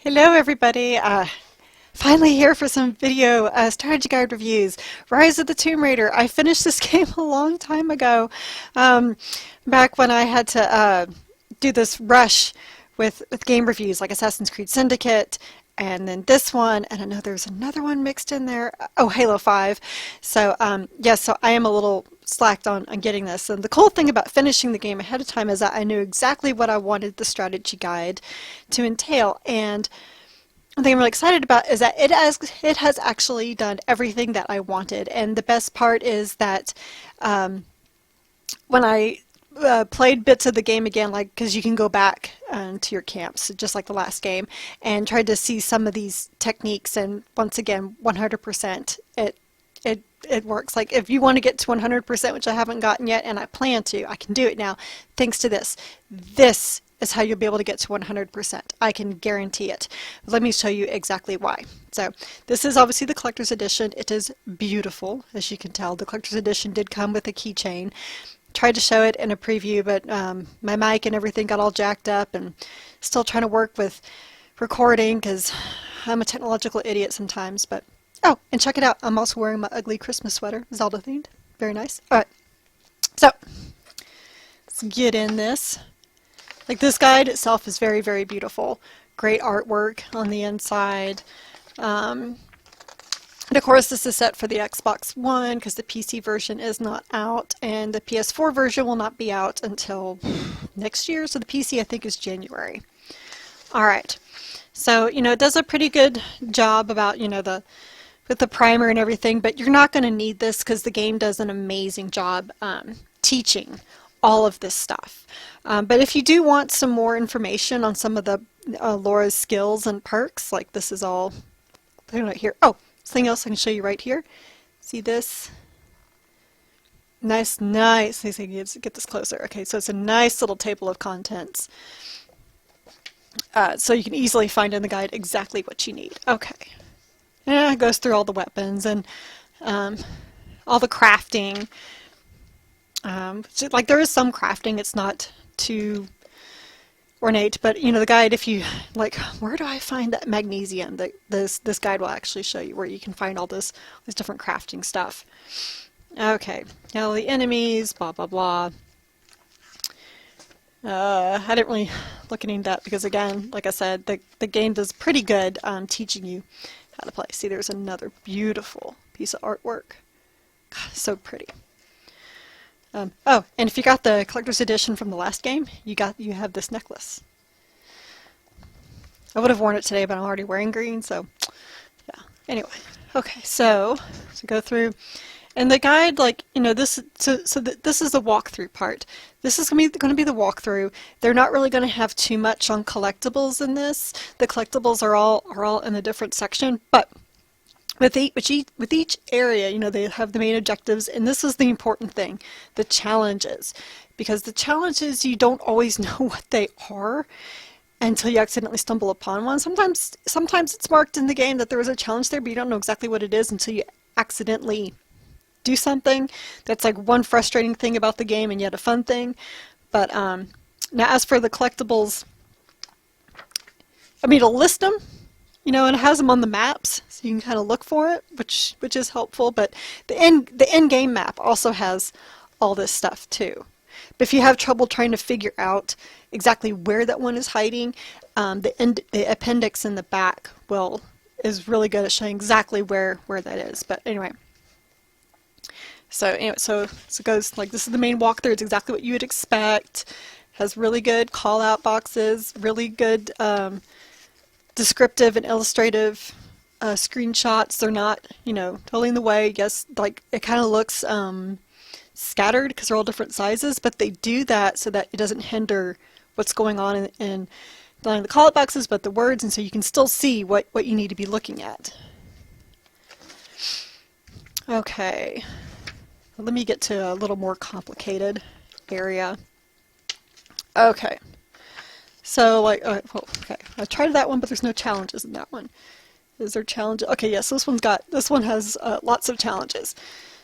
Hello everybody, finally here for some video strategy guide reviews. Rise of the Tomb Raider. I finished this game a long time ago, back when I had to do this rush with game reviews like Assassin's Creed Syndicate and then this one, and I know there's another one mixed in there. Oh, Halo 5. So yes, so I am a little slacked on getting this. And the cool thing about finishing the game ahead of time is that I knew exactly what I wanted the strategy guide to entail. And the thing I'm really excited about is that it has actually done everything that I wanted. And the best part is that when I played bits of the game again, like because you can go back to your camps, just like the last game, and tried to see some of these techniques. And once again, 100%, it works. Like if you want to get to 100%, which I haven't gotten yet, and I plan to, I can do it now, thanks to this. This is how you'll be able to get to 100%. I can guarantee it. Let me show you exactly why. So this is obviously the collector's edition. It is beautiful, as you can tell. The collector's edition did come with a keychain. Tried to show it in a preview, but my mic and everything got all jacked up, and still trying to work with recording because I'm a technological idiot sometimes. But oh, and check it out. I'm also wearing my ugly Christmas sweater, Zelda themed. Very nice. All right. So let's get in this. Like, this guide itself is very, very beautiful. Great artwork on the inside. And of course, this is set for the Xbox One because the PC version is not out, and the PS4 version will not be out until next year. So the PC, I think, is January. All right. So, it does a pretty good job about, with the primer and everything, but you're not going to need this because the game does an amazing job teaching all of this stuff. But if you do want some more information on some of the Laura's skills and perks, like this is all right here. Oh, something else I can show you right here. See this? Nice. Let me see, get this closer. Okay, so it's a nice little table of contents. So you can easily find in the guide exactly what you need. Okay. And it goes through all the weapons and all the crafting. Like there is some crafting, it's not too ornate, but the guide, if you like, where do I find that magnesium? That this guide will actually show you where you can find all this different crafting stuff. Okay, now the enemies, blah blah blah. I didn't really look into that because, again, like I said, the game does pretty good teaching you how to play. See, there's another beautiful piece of artwork. God, so pretty. Oh, and if you got the collector's edition from the last game, you have this necklace. I would have worn it today, but I'm already wearing green, so yeah. Anyway, okay, so go through, and the guide, like this. This is the walkthrough part. This is going to be the walkthrough. They're not really going to have too much on collectibles in this. The collectibles are all in a different section, but with each area, they have the main objectives, and this is the important thing, the challenges. Because the challenges, you don't always know what they are until you accidentally stumble upon one. Sometimes it's marked in the game that there is a challenge there, but you don't know exactly what it is until you accidentally do something. That's like one frustrating thing about the game and yet a fun thing. But now as for the collectibles, I mean, it'll list them. And it has them on the maps, so you can kind of look for it, which is helpful. But the end game map also has all this stuff too. But if you have trouble trying to figure out exactly where that one is hiding, the appendix in the back is really good at showing exactly where that is. But anyway, so it goes like this is the main walkthrough. It's exactly what you would expect. Has really good call out boxes, really good descriptive and illustrative screenshots. They're not, totally in the way. Yes, like it kind of looks scattered because they're all different sizes, but they do that so that it doesn't hinder what's going on in not only the call-out boxes but the words, and so you can still see what you need to be looking at. Okay, well, let me get to a little more complicated area. Okay. So, like, okay, I tried that one, but there's no challenges in that one. Is there challenges? Okay, yes, this one has lots of challenges.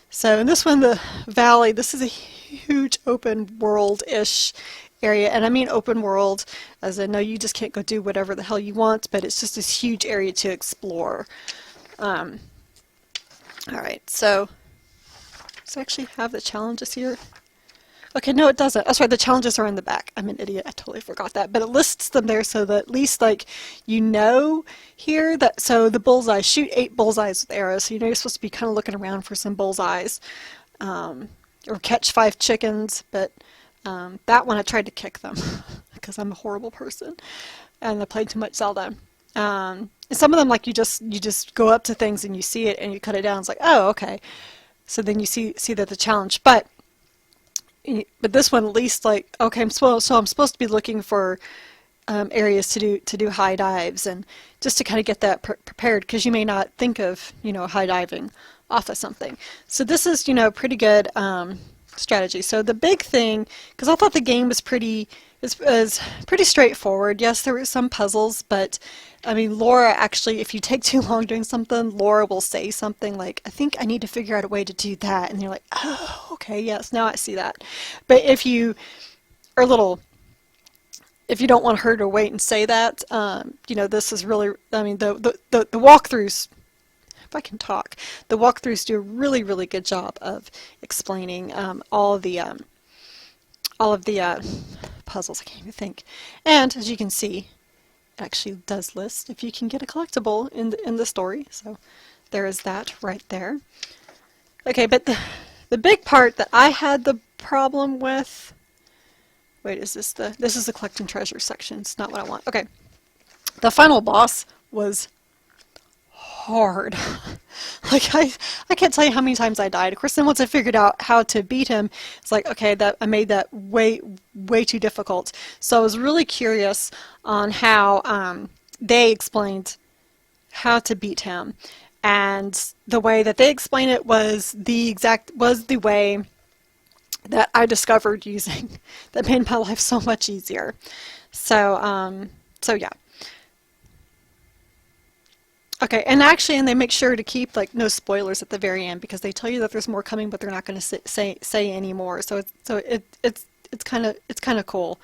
So in this one, the valley, this is a huge open world-ish area, and I mean open world, as I know you just can't go do whatever the hell you want, but it's just this huge area to explore. All right, so does it actually have the challenges here? Okay, no, it doesn't. That's right, the challenges are in the back. I'm an idiot. I totally forgot that. But it lists them there so that at least, like, you know here that, so the bullseye, shoot 8 bullseyes with arrows. So you know you're supposed to be kind of looking around for some bullseyes. Or catch 5 chickens, but that one I tried to kick them because I'm a horrible person and I played too much Zelda. Some of them, like, you just go up to things and you see it and you cut it down. It's like, oh, okay. So then you see that the challenge, but this one at least, like, okay, I'm supposed to be looking for areas to do high dives, and just to kind of get that prepared, because you may not think of high diving off of something. So this is pretty good strategy. So the big thing, because I thought the game was pretty straightforward. Yes, there were some puzzles, but I mean, Laura actually, if you take too long doing something, Laura will say something like, I think I need to figure out a way to do that. And you're like, oh, okay, yes, now I see that. But if you are if you don't want her to wait and say that, this is really, I mean, the walkthroughs, if I can talk, the walkthroughs do a really, really good job of explaining all of the puzzles. I can't even think. And as you can see, it actually does list if you can get a collectible in the story. So there is that right there. Okay, but the big part that I had the problem with. Wait, this is the collecting treasure section. It's not what I want. Okay, the final boss was hard. Like I can't tell you how many times I died. Of course, then once I figured out how to beat him, it's like, okay, that I made that way too difficult. So I was really curious on how they explained how to beat him, and the way that they explained it was the way that I discovered using that made my life so much easier. So yeah. Okay, and they make sure to keep no spoilers at the very end, because they tell you that there's more coming, but they're not going to say any more. So it's kind of cool.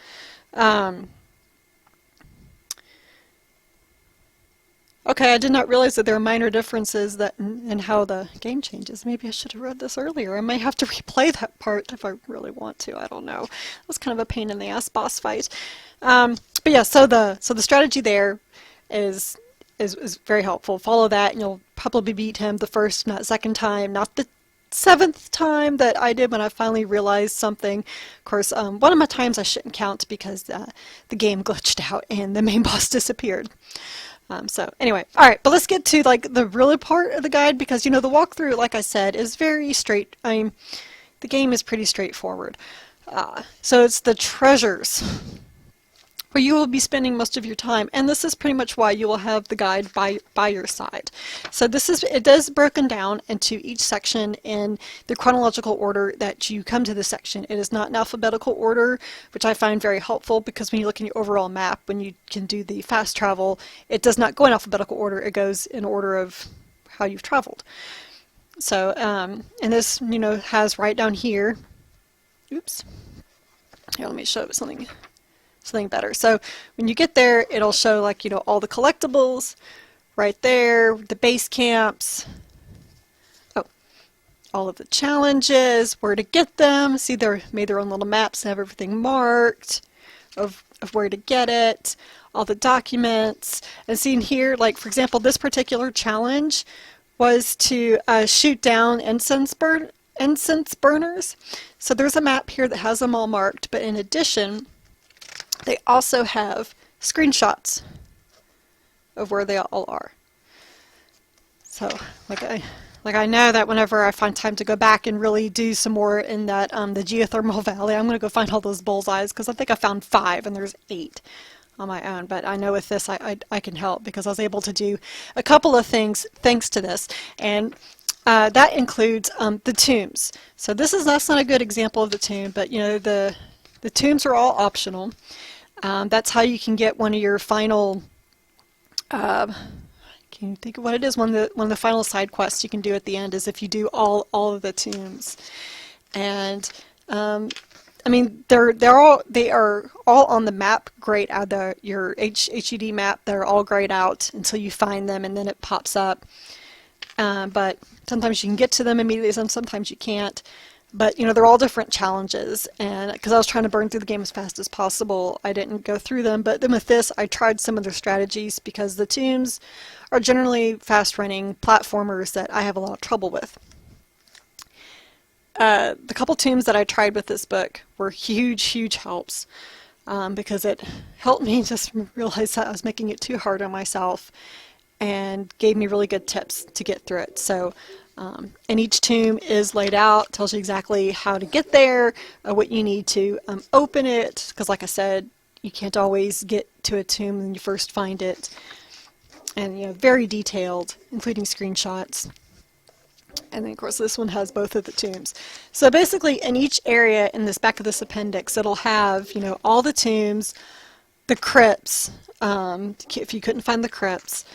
Okay, I did not realize that there are minor differences in how the game changes. Maybe I should have read this earlier. I may have to replay that part if I really want to. I don't know. It was kind of a pain in the ass boss fight. But yeah, so the strategy there is very helpful. Follow that, and you'll probably beat him the first, not second time, not the 7th time that I did when I finally realized something. Of course, one of my times I shouldn't count because the game glitched out and the main boss disappeared. So anyway, all right, but let's get to the really part of the guide, because the walkthrough, like I said, is very straight. I mean, the game is pretty straightforward. So it's the treasures where you will be spending most of your time, and this is pretty much why you will have the guide by your side. So it does broken down into each section in the chronological order that you come to the section. It is not in alphabetical order, which I find very helpful, because when you look in your overall map, when you can do the fast travel, it does not go in alphabetical order. It goes in order of how you've traveled. So and this has right down here. Oops. Here, let me show you something better. So when you get there, it'll show all the collectibles right there, the base camps, all of the challenges, where to get them. See, they made their own little maps, have everything marked of where to get it, all the documents. And seeing here, for example, this particular challenge was to shoot down incense burners. So there's a map here that has them all marked, but in addition, they also have screenshots of where they all are. So, I know that whenever I find time to go back and really do some more in that the geothermal valley, I'm going to go find all those bullseyes, because I think I found 5 and there's 8 on my own. But I know with this I can help, because I was able to do a couple of things thanks to this, and that includes the tombs. So that's not a good example of the tomb, but the tombs are all optional. That's how you can get one of your final, can you think of what it is? One of the final side quests you can do at the end is if you do all of the tombs. And I mean, they are all on the map grayed out, your HUD map. They're all grayed out until you find them, and then it pops up. But sometimes you can get to them immediately, sometimes you can't. But you know, they're all different challenges, and because I was trying to burn through the game as fast as possible, I didn't go through them. But then with this, I tried some of their strategies because the tombs are generally fast-running platformers that I have a lot of trouble with. The couple tombs that I tried with this book were huge helps, because it helped me just realize that I was making it too hard on myself, and gave me really good tips to get through it. So, and each tomb is laid out, tells you exactly how to get there, what you need to open it, because like I said, you can't always get to a tomb when you first find it, and you know, very detailed, including screenshots. And then of course this one has both of the tombs. So basically in each area in this back of this appendix, it'll have, you know, all the tombs, the crypts, if you couldn't find the crypts,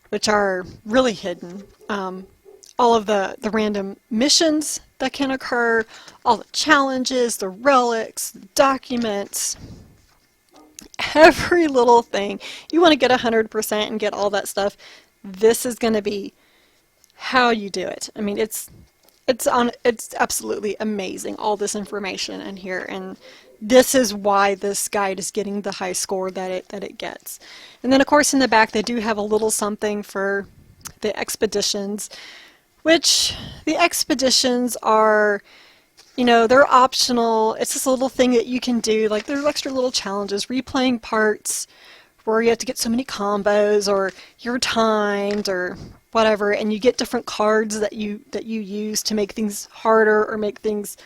which are really hidden, all of the random missions that can occur, all the challenges, the relics, the documents, every little thing. You want to get 100% and get all that stuff. This is going to be how you do it. I mean, it's absolutely amazing, all this information in here, and this is why this guide is getting the high score that it gets. And then of course in the back they do have a little something for the expeditions, which the expeditions are, you know, they're optional. It's just a little thing that you can do, like there's extra little challenges, replaying parts where you have to get so many combos, or you're timed, or whatever, and you get different cards that you use to make things harder or make things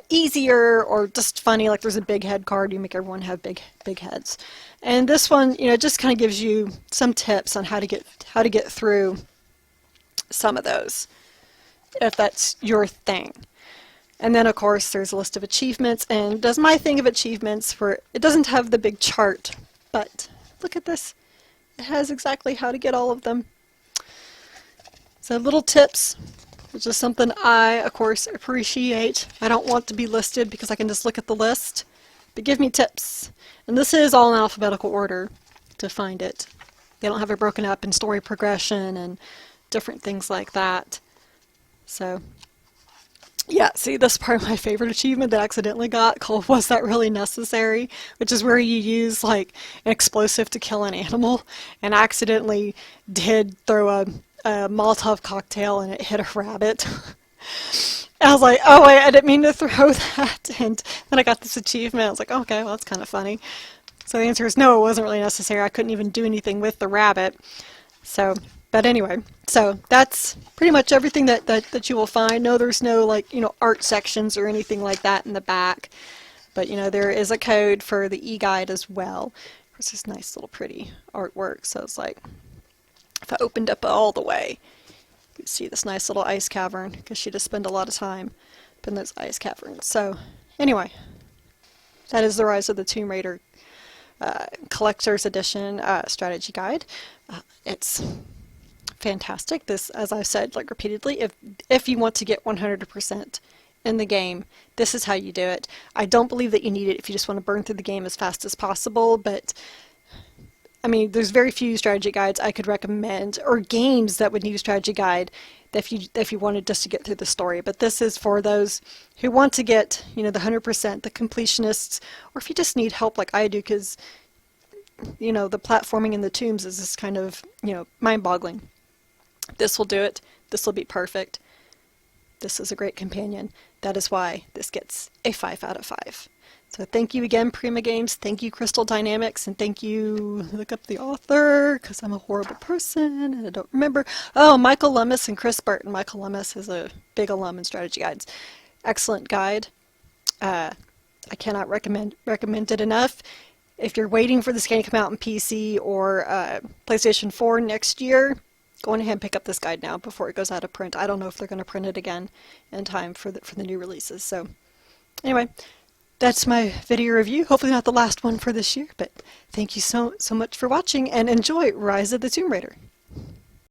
easier, or just funny. Like there's a big head card, you make everyone have big heads. And this one, you know, just kind of gives you some tips on how to get through some of those, if that's your thing. And then of course there's a list of achievements, and does my thing of achievements where it doesn't have the big chart, but look at this. It has exactly how to get all of them. So little tips, which is something I, of course, appreciate. I don't want to be listed because I can just look at the list, but give me tips. And this is all in alphabetical order to find it. They don't have it broken up in story progression and different things like that. So, yeah, see, this is part of my favorite achievement that I accidentally got called Was That Really Necessary? Which is where you use like an explosive to kill an animal, and I accidentally did throw a Molotov cocktail and it hit a rabbit. And I was like, oh wait, I didn't mean to throw that. And then I got this achievement. I was like, okay, well that's kind of funny. So the answer is no, it wasn't really necessary. I couldn't even do anything with the rabbit. So, but anyway, so that's pretty much everything that you will find. No, there's no like, you know, art sections or anything like that in the back. But you know, there is a code for the e-guide as well. There's this nice little pretty artwork. So it's like, if I opened up all the way, you could see this nice little ice cavern, because she does spend a lot of time up in those ice caverns. So anyway, that is the Rise of the Tomb Raider Collector's Edition strategy guide. It's fantastic. This, as I've said like repeatedly, if you want to get 100% in the game, this is how you do it. I don't believe that you need it if you just want to burn through the game as fast as possible, but I mean, there's very few strategy guides I could recommend, or games that would need a strategy guide if you wanted just to get through the story. But this is for those who want to get, you know, the 100%, the completionists, or if you just need help like I do, because, you know, the platforming in the tombs is just kind of, you know, mind-boggling. This will do it. This will be perfect. This is a great companion. That is why this gets a 5 out of 5. So thank you again, Prima Games. Thank you, Crystal Dynamics, and thank you, look up the author, because I'm a horrible person and I don't remember. Oh, Michael Lummis and Chris Burton. Michael Lummis is a big alum in strategy guides. Excellent guide. I cannot recommend it enough. If you're waiting for this game to come out on PC or PlayStation 4 next year, go on ahead and pick up this guide now before it goes out of print. I don't know if they're going to print it again in time for the new releases. So anyway, that's my video review. Hopefully not the last one for this year, but thank you so much for watching, and enjoy Rise of the Tomb Raider.